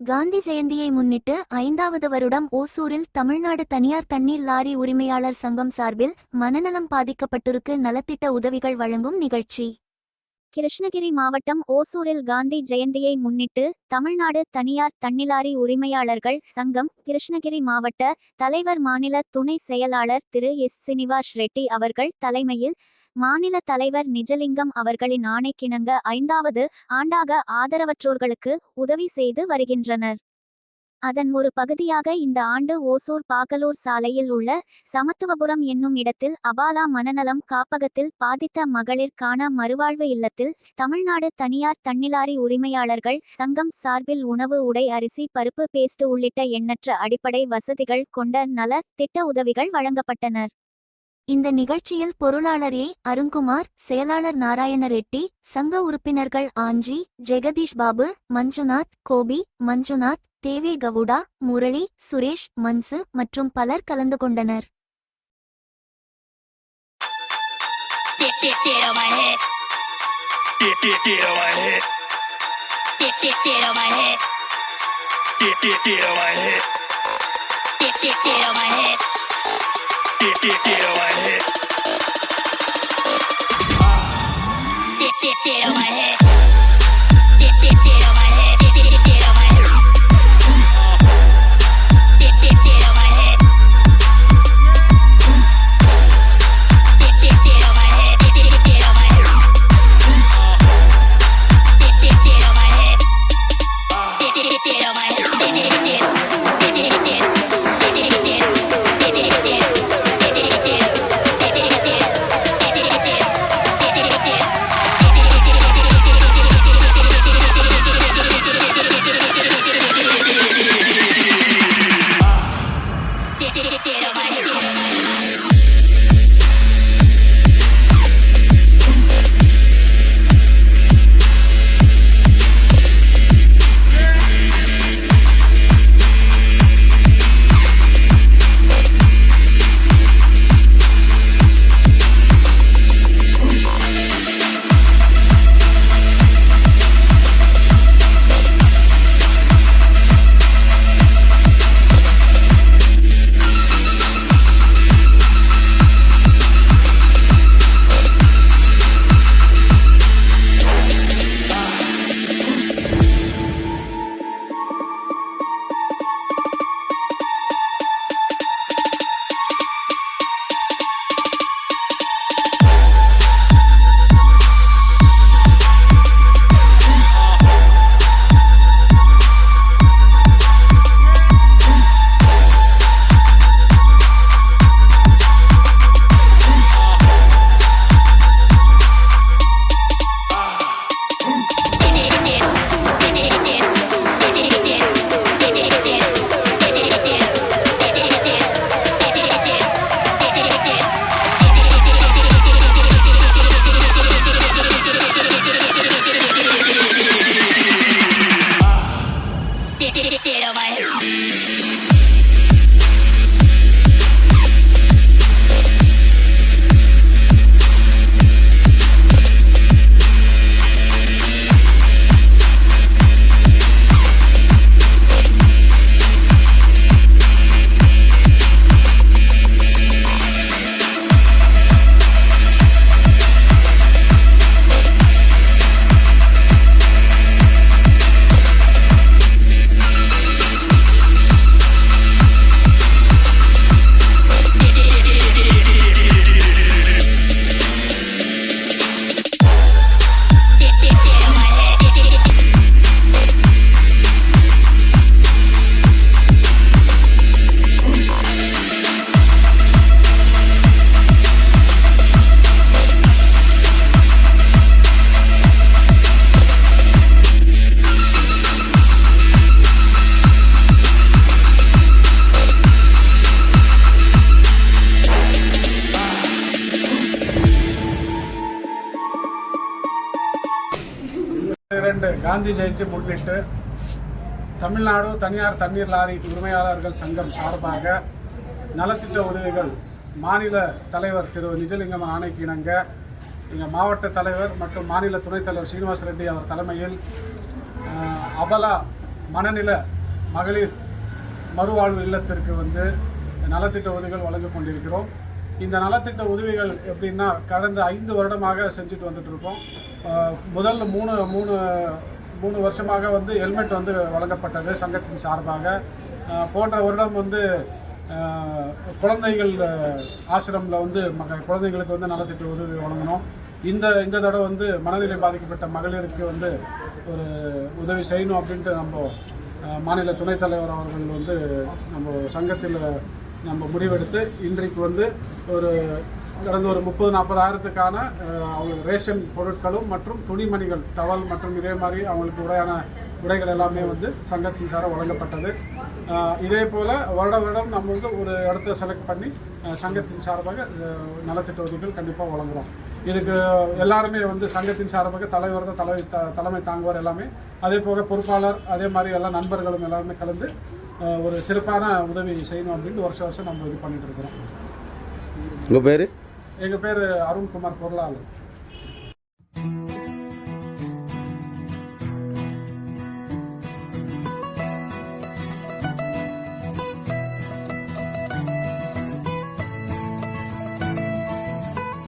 காந்தி ஜெயந்தியை முன்னிட்டு 5வது வருடம் ஓசூரில் தமிழ்நாடு தனியார் தண்ணீர் லாரி உரிமையாளர் சங்கம் சார்பில் மனநலம் பாதிக்கப்பட்டோருக்கு நலத்திட்ட உதவிகள் வழங்கும் நிகழ்ச்சி. கிருஷ்ணகிரி மாவட்டம் ஓசூரில் காந்தி ஜெயந்தியை முன்னிட்டு தமிழ்நாடு தனியார் தண்ணீர் உரிமையாளர்கள் சங்கம் கிருஷ்ணகிரி மாவட்ட தலைவர் மாநில துணை செயலாளர் திரு எஸ். சீனிவாஸ் ரெட்டி அவர்கள் தலைமையில் மாநில தலைவர் நிஜலிங்கம் அவர்களின் ஆணைக்கிணங்க 5வது ஆண்டாக ஆதரவற்றோர்களுக்கு உதவி செய்து வருகின்றனர். அதன் ஒரு பகுதியாக இந்த ஆண்டு ஓசூர் பாகலூர் சாலையில் உள்ள சமத்துவபுரம் என்னும் இடத்தில் அபாலா மனநலம் காப்பகத்தில் பாதித்த மகளிர்கான மறுவாழ்வு இல்லத்தில் தமிழ்நாடு தனியார் தண்ணீர் உரிமையாளர்கள் சங்கம் சார்பில் உணவு, உடை, அரிசி, பருப்பு, பேஸ்ட் உள்ளிட்ட எண்ணற்ற அடிப்படை வசதிகள் கொண்ட நல திட்ட உதவிகள் வழங்கப்பட்டனர். இந்த நிகழ்ச்சியில் பொருளாளர் ஏ. அருண்குமார், செயலாளர் நாராயண ரெட்டி, சங்க உறுப்பினர்கள் ஆஞ்சி, ஜெகதீஷ் பாபு, மஞ்சுநாத், கோபி, மஞ்சுநாத், தேவே கவுடா, முரளி, சுரேஷ், மன்சு மற்றும் பலர் கலந்து கொண்டனர். காந்தி ஜெயந்தி முன்னிட்டு தமிழ்நாடு தனியார் தண்ணீர் லாரி உரிமையாளர்கள் சங்கம் சார்பாக நலத்திட்ட உதவிகள் மாநில தலைவர் திரு நிஜலிங்கம் ஆணைக்கு இணங்க எங்கள் மாவட்ட தலைவர் மற்றும் மாநில துணைத் தலைவர் சீனிவாஸ் ரெட்டி அவர் தலைமையில் அபலா மனநில மகளிர் மறுவாழ்வு இல்லத்திற்கு வந்து நலத்திட்ட உதவிகள் வழங்க கொண்டிருக்கிறோம். இந்த நலத்திட்ட உதவிகள் எப்படின்னா கடந்த 5 வருடமாக செஞ்சுட்டு வந்துட்டு இருக்கோம். முதல்ல மூணு வருஷமாக வந்து ஹெல்மெட் வந்து வழங்கப்பட்டது சங்கத்தின் சார்பாக. போன்ற வருடம் வந்து குழந்தைகள் ஆசிரமில் வந்து குழந்தைங்களுக்கு வந்து நலத்திட்ட உதவி வழங்கணும். இந்த தடவை வந்து மனநிலை பாதிக்கப்பட்ட மகளிருக்கு வந்து ஒரு உதவி செய்யணும் அப்படின்ட்டு நம்ம மாநில துணைத் தலைவர் அவர்கள் வந்து நம்ம சங்கத்தில் நம்ம முடிவெடுத்து இன்றைக்கு வந்து கடந்த ஒரு 30-40 அவங்களுக்கு ரேஷன் பொருட்களும் மற்றும் துணிமணிகள் டவல் மற்றும் இதே மாதிரி அவங்களுக்கு உடைகள் எல்லாமே வந்து சங்கத்தின் சார்பாக வழங்கப்பட்டது. இதே போல் வருடம் நம்ம வந்து ஒரு இடத்த செலக்ட் பண்ணி சங்கத்தின் சார்பாக நலத்திட்ட உதவிகள் கண்டிப்பாக வழங்குகிறோம். இதுக்கு எல்லாருமே வந்து சங்கத்தின் சார்பாக தலைவர் தான் தலைமை தாங்குவார் எல்லாமே. அதே போக பொறுப்பாளர் அதே மாதிரி எல்லா நண்பர்களும் எல்லாருமே கலந்து ஒரு சிறப்பான உதவி செய்யணும் அப்படின்னு வருஷம் நம்ம இது பண்ணிட்டு இருக்கிறோம். உங்கள் பேர்? எங்கள் பேர் அருண்குமார் பொருளாளர்.